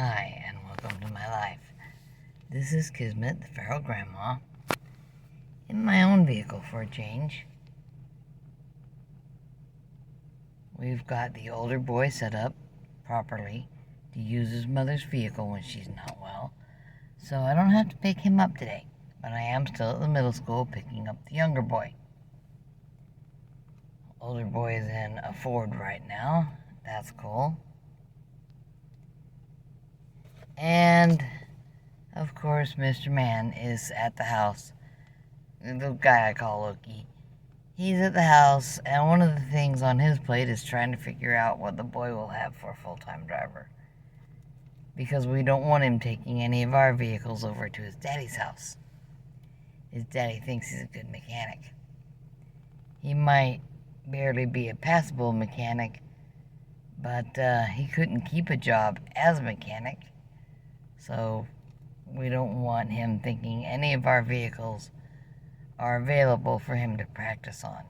Hi, and welcome to my life. This is Kismet, the feral grandma, in my own vehicle for a change. We've got the older boy set up properly to use his mother's vehicle when she's not well, so I don't have to pick him up today, but I am still at the middle school picking up the younger boy. Older boy is in a Ford right now. That's cool. And, of course, Mr. Man is at the house. The guy I call Loki. He's at the house, and one of the things on his plate is trying to figure out what the boy will have for a full-time driver. Because we don't want him taking any of our vehicles over to his daddy's house. His daddy thinks he's a good mechanic. He might barely be a passable mechanic, but he couldn't keep a job as a mechanic. So we don't want him thinking any of our vehicles are available for him to practice on.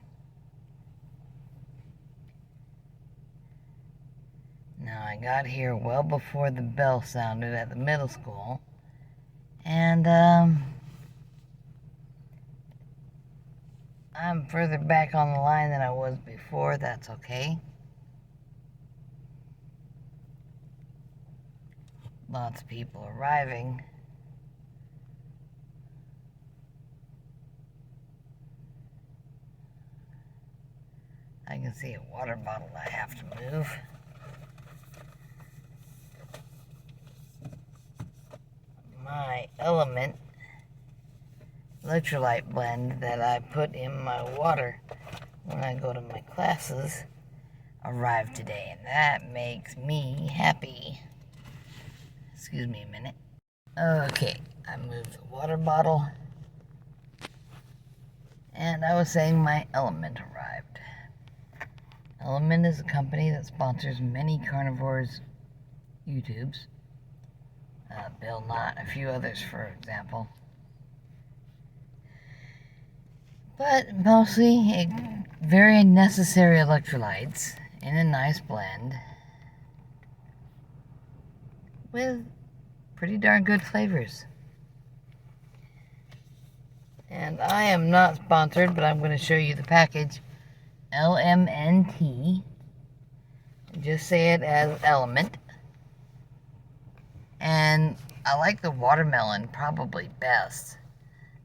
Now, I got here well before the bell sounded at the middle school, and I'm further back on the line than I was before. That's okay. Lots of people arriving. I can see a water bottle I have to move. My Element electrolyte blend that I put in my water when I go to my classes arrived today, and that makes me happy. Excuse me a minute. Okay, I moved the water bottle, and I was saying my Element arrived. Element is a company that sponsors many carnivores YouTubes. Bill Nott, a few others, for example. But mostly very necessary electrolytes in a nice blend with pretty darn good flavors. And I am not sponsored, but I'm going to show you the package. LMNT. Just say it as Element. And I like the watermelon probably best.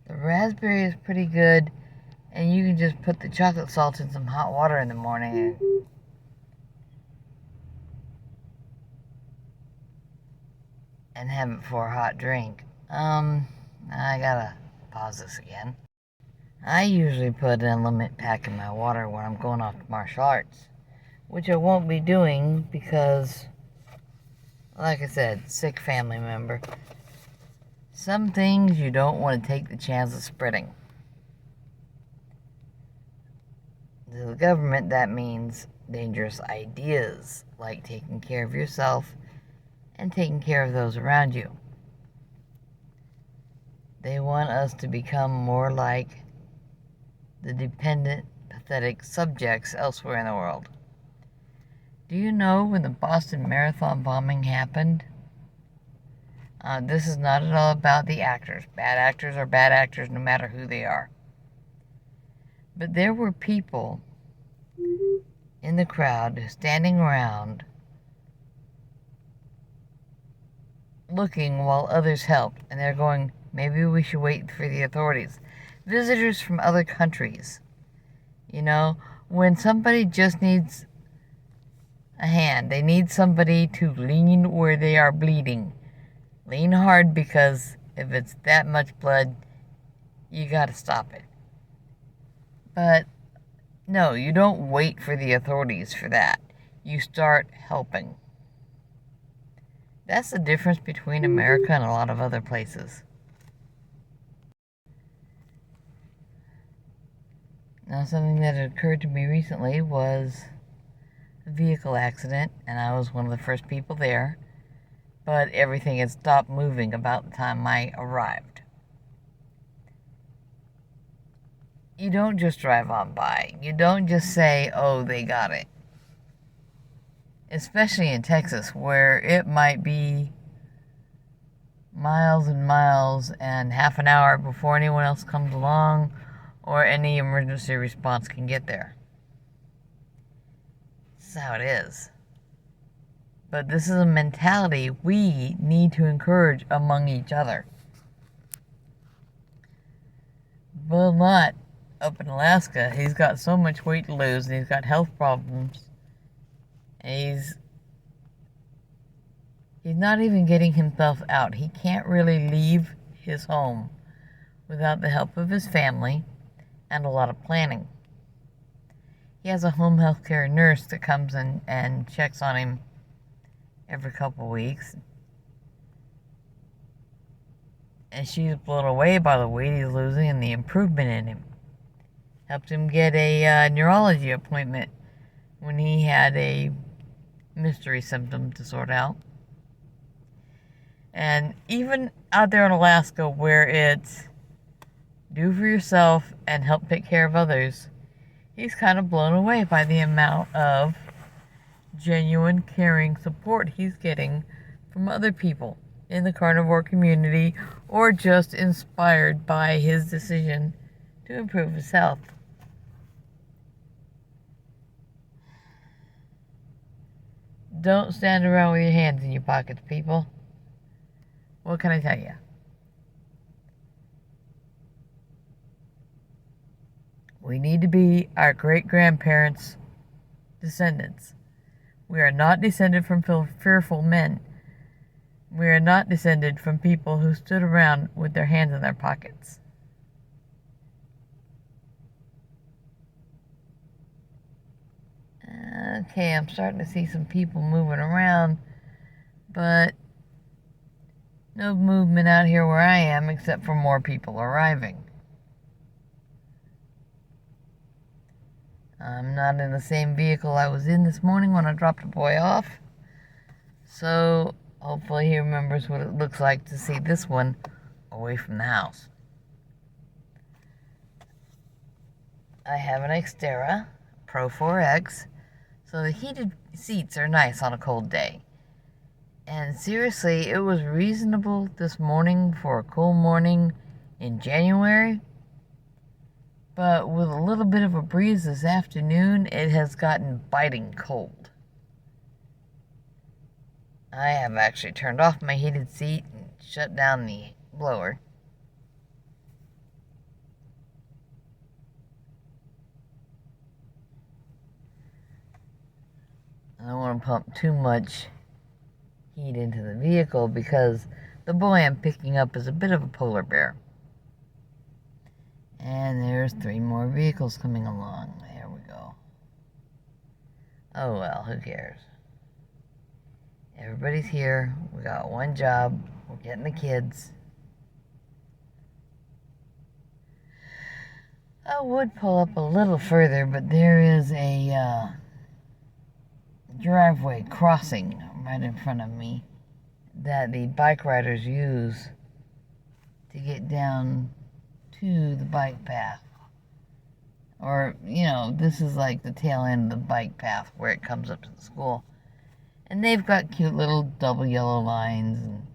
The raspberry is pretty good, and you can just put the chocolate salt in some hot water in the morning and have it for a hot drink. I gotta pause this again. I usually put an Element pack in my water when I'm going off to martial arts, which I won't be doing because, like I said, sick family member. Some things you don't want to take the chance of spreading. To the government, that means dangerous ideas, like taking care of yourself and taking care of those around you. They want us to become more like the dependent, pathetic subjects elsewhere in the world. Do you know when the Boston Marathon bombing happened? This is not at all about the actors. Bad actors are bad actors no matter who they are. But there were people in the crowd standing around looking while others helped. And they're going, maybe we should wait for the authorities. Visitors from other countries. You know, when somebody just needs a hand, they need somebody to lean where they are bleeding. Lean hard, because if it's that much blood, you gotta stop it. But no, you don't wait for the authorities for that. You start helping. That's the difference between America and a lot of other places. Now, something that occurred to me recently was a vehicle accident, and I was one of the first people there. But everything had stopped moving about the time I arrived. You don't just drive on by. You don't just say, oh, they got it. Especially in Texas, where it might be miles and miles and half an hour before anyone else comes along or any emergency response can get there. This is how it is. But this is a mentality we need to encourage among each other. Bill Nott, up in Alaska, he's got so much weight to lose and he's got health problems. And he's not even getting himself out. He can't really leave his home without the help of his family and a lot of planning. He has a home health care nurse that comes in and checks on him every couple weeks. And she's blown away by the weight he's losing and the improvement in him. Helped him get a neurology appointment when he had a mystery symptom to sort out. And even out there in Alaska, where it's do for yourself and help take care of others, he's kind of blown away by the amount of genuine, caring support he's getting from other people in the carnivore community, or just inspired by his decision to improve his health. Don't stand around with your hands in your pockets, people. What can I tell you? We need to be our great-grandparents' descendants. We are not descended from fearful men. We are not descended from people who stood around with their hands in their pockets. Okay, I'm starting to see some people moving around, but no movement out here where I am except for more people arriving. I'm not in the same vehicle I was in this morning when I dropped the boy off, so hopefully he remembers what it looks like to see this one away from the house. I have an Xterra Pro 4X, so the heated seats are nice on a cold day. And seriously, it was reasonable this morning for a cool morning in January. But with a little bit of a breeze this afternoon, it has gotten biting cold. I have actually turned off my heated seat and shut down the blower. I don't want to pump too much heat into the vehicle because the boy I'm picking up is a bit of a polar bear. And there's 3 more vehicles coming along. There we go. Oh well, who cares? Everybody's here. We got one job. We're getting the kids. I would pull up a little further, but there is a driveway crossing right in front of me that the bike riders use to get down to the bike path. Or, this is like the tail end of the bike path where it comes up to the school. And they've got cute little double yellow lines and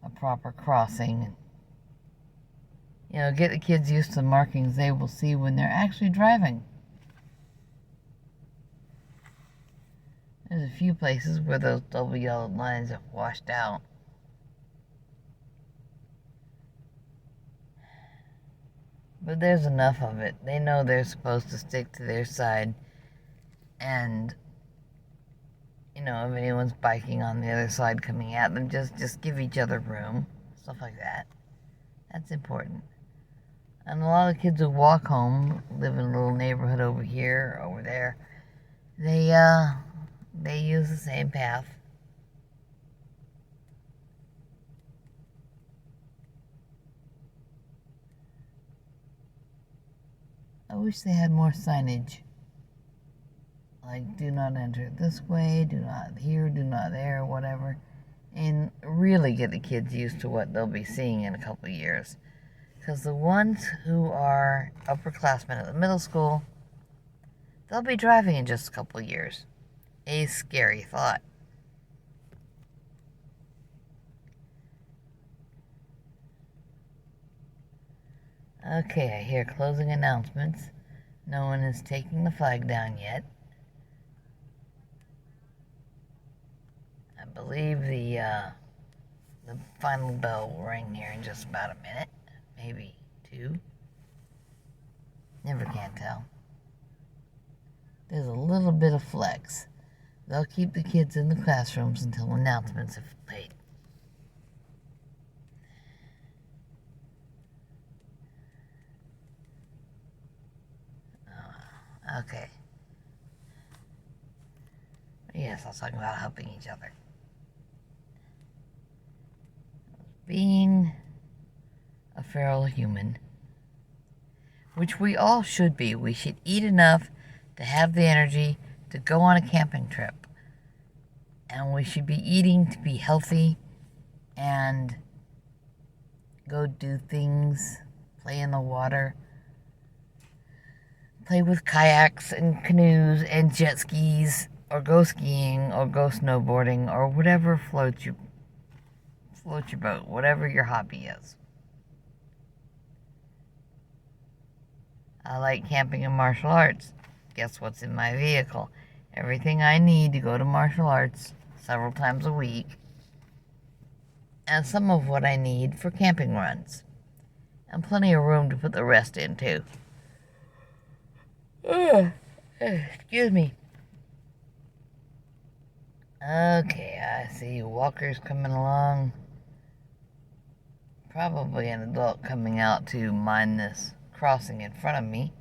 a proper crossing. Get the kids used to the markings they will see when they're actually driving. There's a few places where those double yellow lines have washed out. But there's enough of it. They know they're supposed to stick to their side. And, if anyone's biking on the other side coming at them, just give each other room. Stuff like that. That's important. And a lot of kids who walk home, live in a little neighborhood over here, over there, they use the same path. I wish they had more signage. Like, do not enter this way, do not here, do not there, whatever. And really get the kids used to what they'll be seeing in a couple of years. Because the ones who are upperclassmen at the middle school, they'll be driving in just a couple of years. A scary thought. Okay, I hear closing announcements. No one is taking the flag down yet. I believe the final bell will ring here in just about a minute, maybe 2. Never can tell. There's a little bit of flex. They'll keep the kids in the classrooms until announcements have played. Okay. Yes, I was talking about helping each other. Being a feral human, which we all should be. We should eat enough to have the energy to go on a camping trip. And we should be eating to be healthy and go do things, play in the water, play with kayaks and canoes and jet skis, or go skiing or go snowboarding or whatever floats your boat, whatever your hobby is. I like camping and martial arts. Guess what's in my vehicle? Everything I need to go to martial arts several times a week, and some of what I need for camping runs, and plenty of room to put the rest in too. Excuse me. Okay, I see walkers coming along. Probably an adult coming out to mind this crossing in front of me,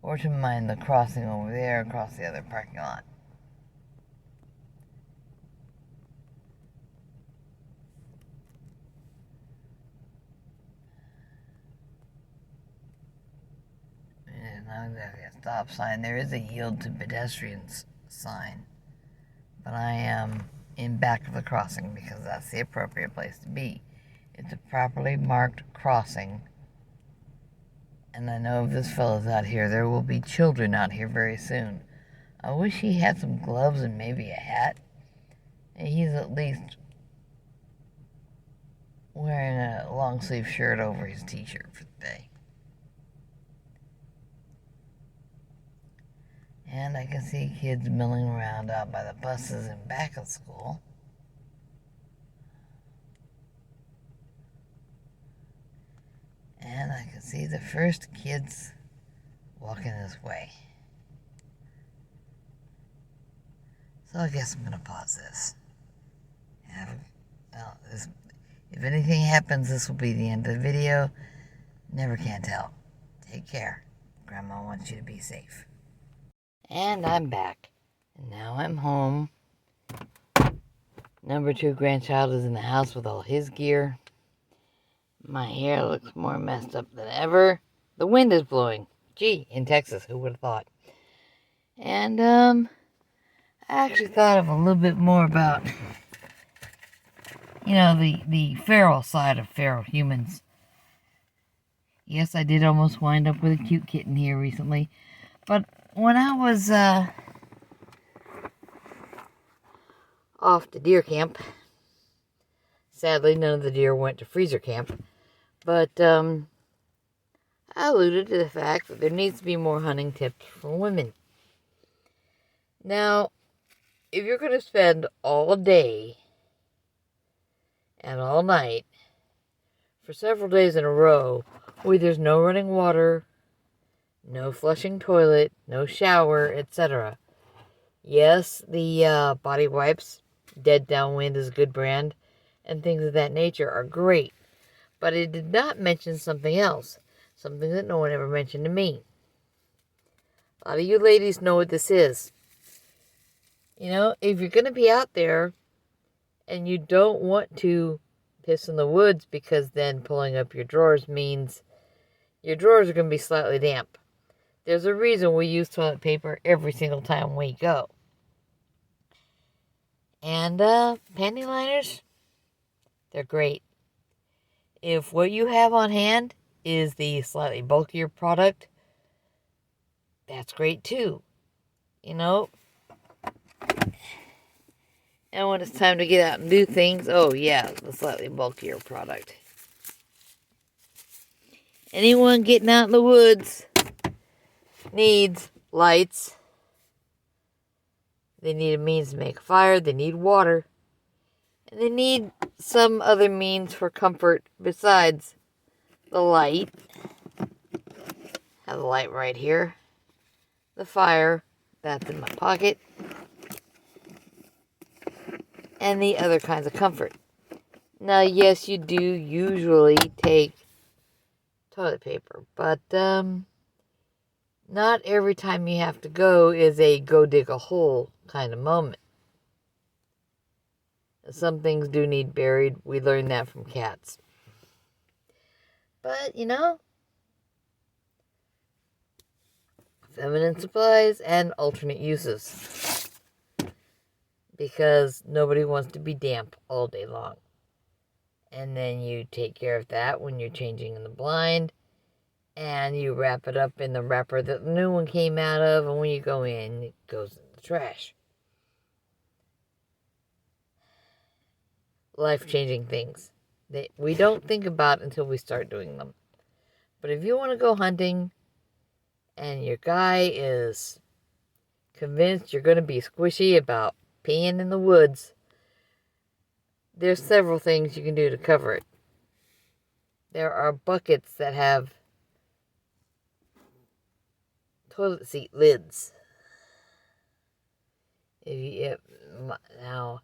or to mind the crossing over there across the other parking lot. There's not exactly a stop sign. There is a yield to pedestrians sign, but I am in back of the crossing because that's the appropriate place to be. It's a properly marked crossing. And I know if this fellow's out here, there will be children out here very soon. I wish he had some gloves and maybe a hat. He's at least wearing a long sleeve shirt over his t-shirt for the day. And I can see kids milling around out by the buses and back of school. And I can see the first kids walking this way. So I guess I'm going to pause this. If anything happens, this will be the end of the video. Never can tell. Take care. Grandma wants you to be safe. And I'm back. And now I'm home. Number 2 grandchild is in the house with all his gear. My hair looks more messed up than ever. The wind is blowing. Gee, in Texas, who would have thought? And, I actually thought of a little bit more about, the feral side of feral humans. Yes, I did almost wind up with a cute kitten here recently. But when I was, off to deer camp, sadly, none of the deer went to freezer camp. But, I alluded to the fact that there needs to be more hunting tips for women. Now, if you're going to spend all day and all night for several days in a row where there's no running water, no flushing toilet, no shower, etc. Yes, the body wipes, Dead Downwind is a good brand, and things of that nature are great. But it did not mention something else. Something that no one ever mentioned to me. A lot of you ladies know what this is. If you're going to be out there and you don't want to piss in the woods, because then pulling up your drawers means your drawers are going to be slightly damp. There's a reason we use toilet paper every single time we go. And panty liners, they're great. If what you have on hand is the slightly bulkier product, that's great too. And when it's time to get out and do things, oh yeah, the slightly bulkier product. anyone getting out in the woods needs lights. They need a means to make a fire. They need water. And they need some other means for comfort besides the light. I have the light right here. The fire, that's in my pocket. And the other kinds of comfort. Now, yes, you do usually take toilet paper, but not every time you have to go is a go dig a hole kind of moment. Some things do need buried. We learned that from cats. But, feminine supplies and alternate uses. Because nobody wants to be damp all day long. And then you take care of that when you're changing in the blind. And you wrap it up in the wrapper that the new one came out of. And when you go in, it goes in the trash. Life-changing things that we don't think about until we start doing them. But if you want to go hunting and your guy is convinced you're going to be squishy about peeing in the woods, there's several things you can do to cover it. There are buckets that have toilet seat lids. Now,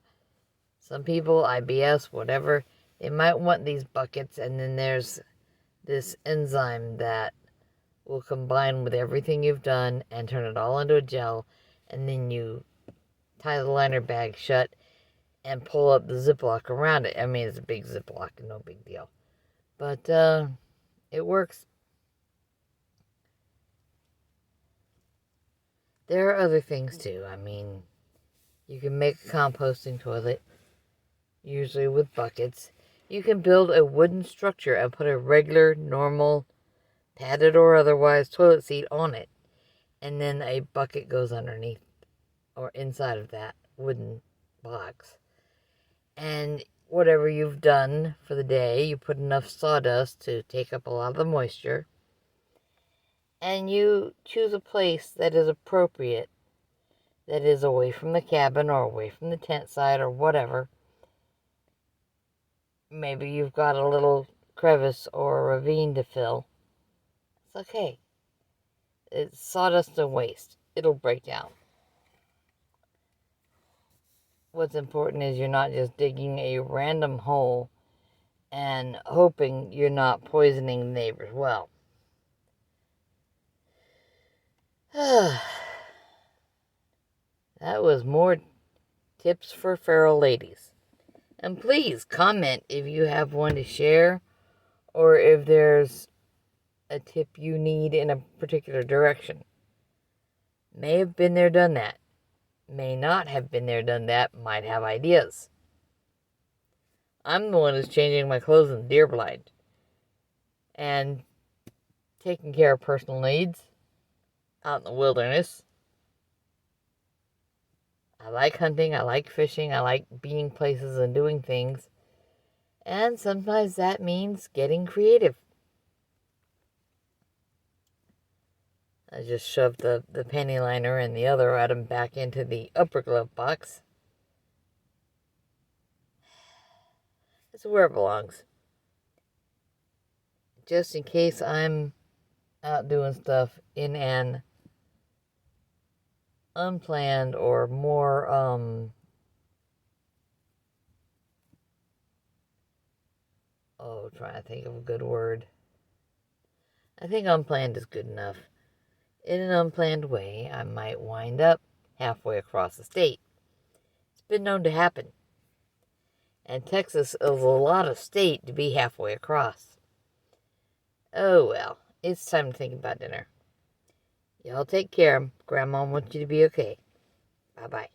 some people, IBS, whatever, they might want these buckets, and then there's this enzyme that will combine with everything you've done and turn it all into a gel, and then you tie the liner bag shut and pull up the Ziploc around it. I mean, it's a big Ziploc, no big deal. But it works. There are other things too. I mean, you can make a composting toilet, usually with buckets. You can build a wooden structure and put a regular, normal, padded or otherwise, toilet seat on it. And then a bucket goes underneath or inside of that wooden box. And whatever you've done for the day, you put enough sawdust to take up a lot of the moisture. And you choose a place that is appropriate, that is away from the cabin or away from the tent site or whatever. Maybe you've got a little crevice or a ravine to fill. It's okay. It's sawdust and waste. It'll break down. What's important is you're not just digging a random hole and hoping you're not poisoning the neighbor's well. That was more tips for feral ladies. And please comment if you have one to share or if there's a tip you need in a particular direction. May have been there, done that. May not have been there, done that. Might have ideas. I'm the one who's changing my clothes in the deer blind and taking care of personal needs out in the wilderness. I like hunting, I like fishing, I like being places and doing things. And sometimes that means getting creative. I just shoved the panty liner and the other item back into the upper glove box. It's where it belongs. Just in case I'm out doing stuff in an unplanned or more trying to think of a good word. I think unplanned is good enough. In an unplanned way, I might wind up halfway across the state. It's been known to happen. And Texas is a lot of state to be halfway across. Oh well, it's time to think about dinner. Y'all take care. Grandma wants you to be okay. Bye-bye.